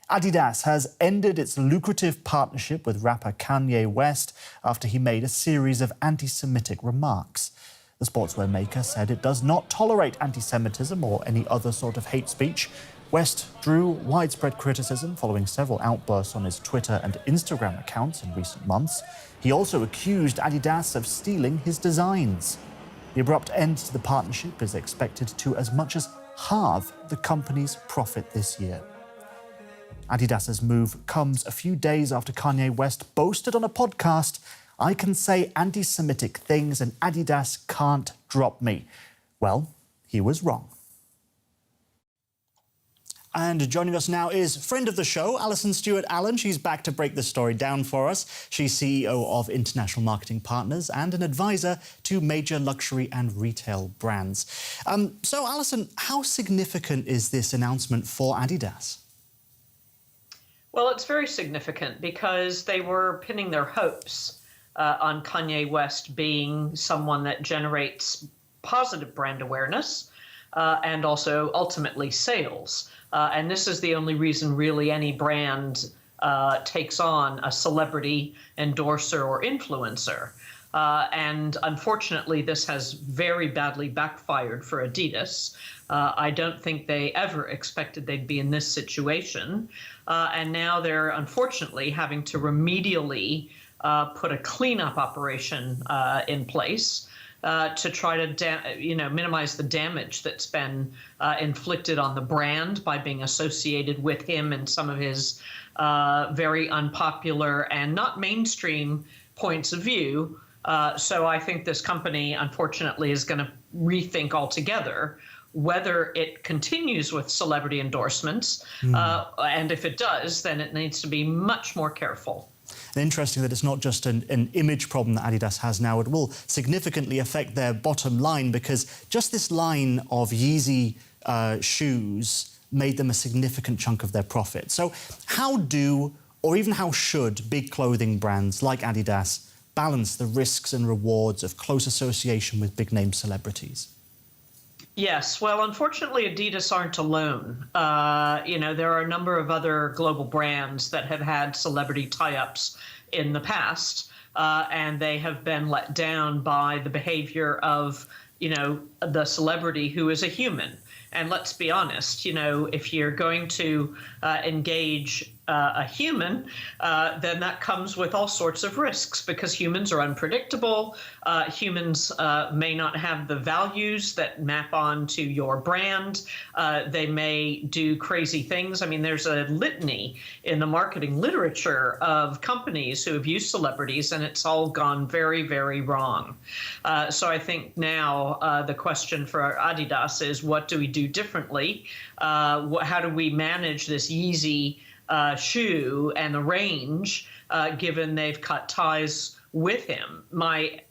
Adidas has ended its lucrative partnership with rapper Kanye West after he made a series of anti-Semitic remarks. The sportswear maker said it does not tolerate anti-Semitism or any other sort of hate speech. West drew widespread criticism following several outbursts on his Twitter and Instagram accounts in recent months. He also accused Adidas of stealing his designs. The abrupt end to the partnership is expected to as much as halve the company's profit this year. Adidas's move comes a few days after Kanye West boasted on a podcast, "I can say anti-Semitic things and Adidas can't drop me." Well, he was wrong. And joining us now is friend of the show, Alison Stewart-Allen. She's back to break the story down for us. She's CEO of International Marketing Partners and an advisor to major luxury and retail brands. So, Alison, how significant is this announcement for Adidas? Well, it's very significant because they were pinning their hopes on Kanye West being someone that generates positive brand awareness and also ultimately sales. And this is the only reason really any brand takes on a celebrity endorser or influencer. And unfortunately, this has very badly backfired for Adidas. I don't think they ever expected they'd be in this situation. And now they're unfortunately having to remedially put a cleanup operation in place to try to minimize the damage that's been inflicted on the brand by being associated with him and some of his very unpopular and not mainstream points of view. So I think this company, unfortunately, is going to rethink altogether whether it continues with celebrity endorsements. And if it does, then it needs to be much more careful. And interesting that it's not just an image problem that Adidas has now. It will significantly affect their bottom line because just this line of Yeezy shoes made them a significant chunk of their profit. So how do, or even how should, big clothing brands like Adidas balance the risks and rewards of close association with big-name celebrities? Yes, well, unfortunately, Adidas aren't alone. There are a number of other global brands that have had celebrity tie-ups in the past, and they have been let down by the behavior of, the celebrity who is a human. And let's be honest, if you're going to engage a human, then that comes with all sorts of risks because humans are unpredictable. Humans may not have the values that map onto your brand. They may do crazy things. I mean, there's a litany in the marketing literature of companies who have used celebrities, and it's all gone very, very wrong. So I think now the question for Adidas is, what do we do differently? How do we manage this Yeezy shoe and the range, given they've cut ties with him? My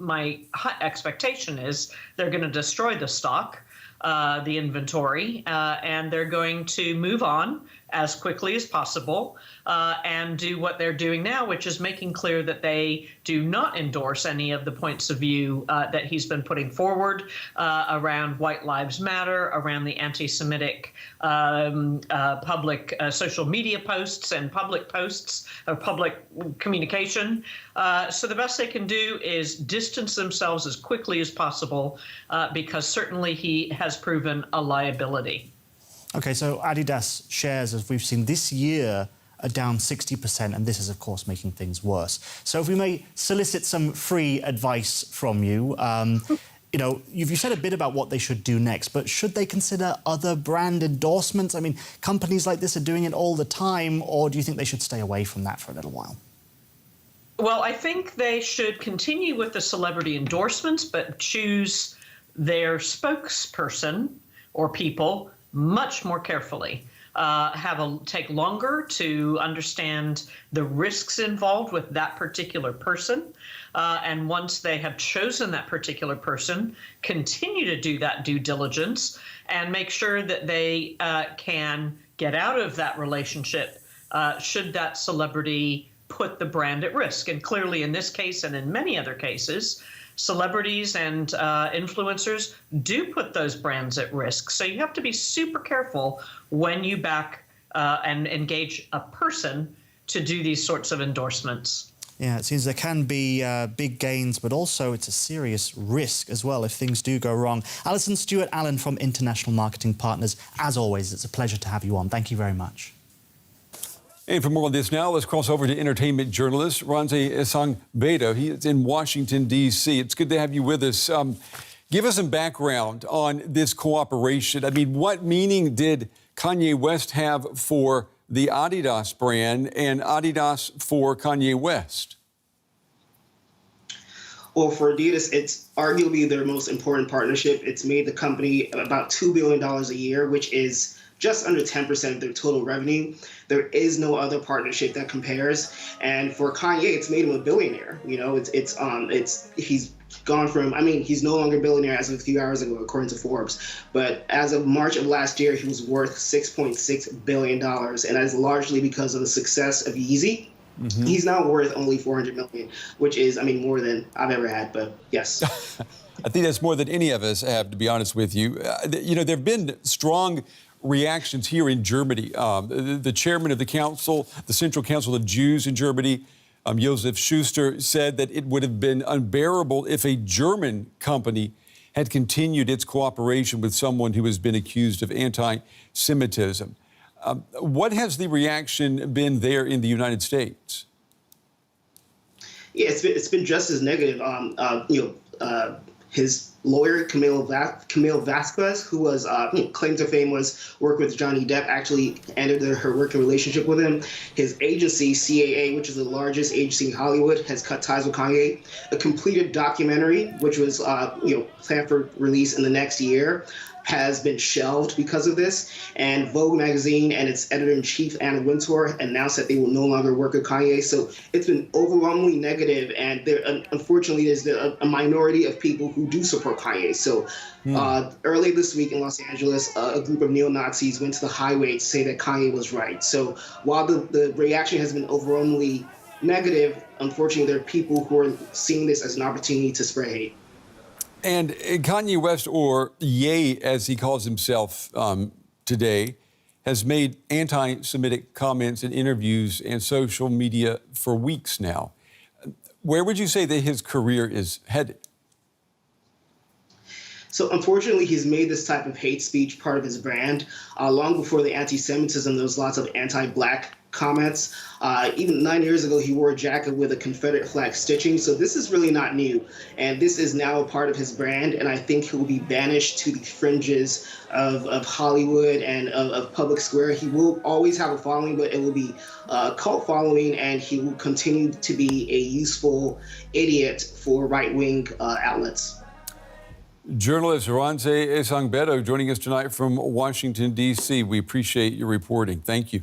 expectation is they're going to destroy the stock, the inventory, and they're going to move on as quickly as possible and do what they're doing now, which is making clear that they do not endorse any of the points of view that he's been putting forward around White Lives Matter, around the anti-Semitic public social media posts and public posts or public communication. So the best they can do is distance themselves as quickly as possible because certainly he has proven a liability. OK, so Adidas shares, as we've seen this year, are down 60%, and this is, of course, making things worse. So if we may solicit some free advice from you, you've said a bit about what they should do next, but should they consider other brand endorsements? I mean, companies like this are doing it all the time, or do you think they should stay away from that for a little while? Well, I think they should continue with the celebrity endorsements, but choose their spokesperson or people much more carefully. Take longer to understand the risks involved with that particular person. And once they have chosen that particular person, continue to do that due diligence and make sure that they can get out of that relationship should that celebrity put the brand at risk. And clearly in this case and in many other cases, celebrities and influencers do put those brands at risk. So you have to be super careful when you back and engage a person to do these sorts of endorsements. Yeah, it seems there can be big gains, but also it's a serious risk as well if things do go wrong. Alison Stewart-Allen from International Marketing Partners, as always, it's a pleasure to have you on. Thank you very much. And for more on this now, let's cross over to entertainment journalist Ranze Esangbedo. He is in Washington, D.C. It's good to have you with us. Give us some background on this cooperation. I mean, what meaning did Kanye West have for the Adidas brand and Adidas for Kanye West? Well, for Adidas, it's arguably their most important partnership. It's made the company about $2 billion a year, which is just under 10% of their total revenue. There is no other partnership that compares. And for Kanye, it's made him a billionaire. You know, he's gone from, I mean, he's no longer a billionaire as of a few hours ago, according to Forbes. But as of March of last year, he was worth $6.6 billion. And that is largely because of the success of Yeezy. Mm-hmm. He's now worth only $400 million, which is, I mean, more than I've ever had. But yes. I think that's more than any of us have, to be honest with you. You know, there have been strong reactions here in Germany. The chairman of the council, the Central Council of Jews in Germany, Josef Schuster, said that it would have been unbearable if a German company had continued its cooperation with someone who has been accused of anti-Semitism. What has the reaction been there in the United States? Yeah, it's been just as negative. His lawyer, Camille Vasquez, who was claimed to fame was work with Johnny Depp, actually ended her working relationship with him. His agency, CAA, which is the largest agency in Hollywood, has cut ties with Kanye. A completed documentary, which was planned for release in the next year, has been shelved because of this. And Vogue magazine and its editor-in-chief, Anna Wintour, announced that they will no longer work with Kanye. So it's been overwhelmingly negative, and unfortunately, there's a minority of people who do support Kanye. So early this week in Los Angeles, a group of neo-Nazis went to the highway to say that Kanye was right. So while the reaction has been overwhelmingly negative, unfortunately, there are people who are seeing this as an opportunity to spread hate. And Kanye West, or Ye as he calls himself today, has made anti-Semitic comments in interviews and social media for weeks now. Where would you say that his career is headed? So unfortunately, he's made this type of hate speech part of his brand. Long before the anti-Semitism, there was lots of anti-Black comments. Even 9 years ago, he wore a jacket with a Confederate flag stitching. So this is really not new. And this is now a part of his brand. And I think he will be banished to the fringes of Hollywood and of public square. He will always have a following, but it will be a cult following. And he will continue to be a useful idiot for right-wing outlets. Journalist Ranze Esangbedo joining us tonight from Washington, D.C. We appreciate your reporting. Thank you.